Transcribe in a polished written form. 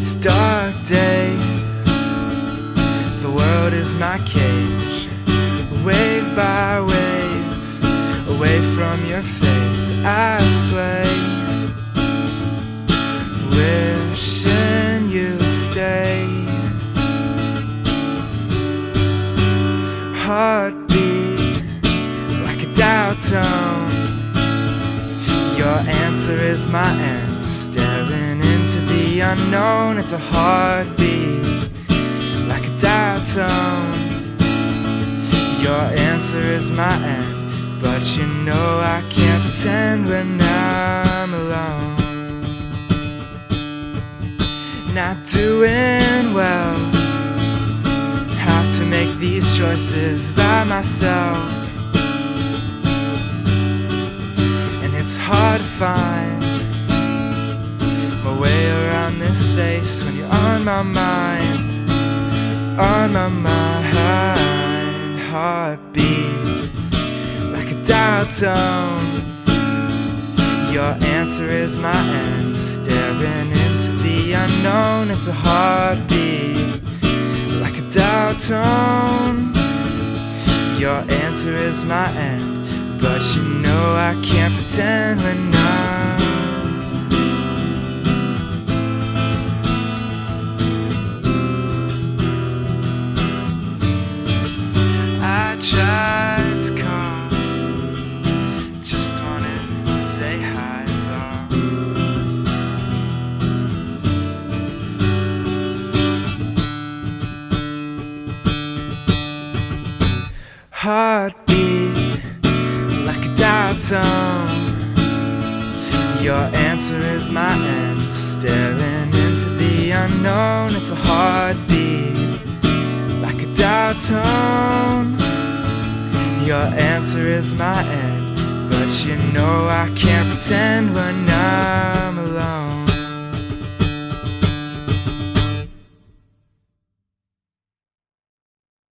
It's dark days, the world is my cage. Wave by wave, away from your face I sway, wishing you'd stay. Heartbeat like a dial tone, your answer is my end. Staring into the unknown, it's a heartbeat like a dial tone. Your answer is my end, but you know I can't pretend when I'm alone. Not doing well, have to make these choices by myself, and it's hard to find my way around this space when you're on my mind, on my mind. Heartbeat like a dial tone, your answer is my end. Staring into the unknown, it's a heartbeat like a dial tone. Your answer is my end, but you know I can't pretend when I tried to call, just wanted to say hi is all. Heartbeat like a dial tone, your answer is my end. Staring into the unknown, it's a heartbeat like a dial tone. Your answer is my end, but you know I can't pretend when I'm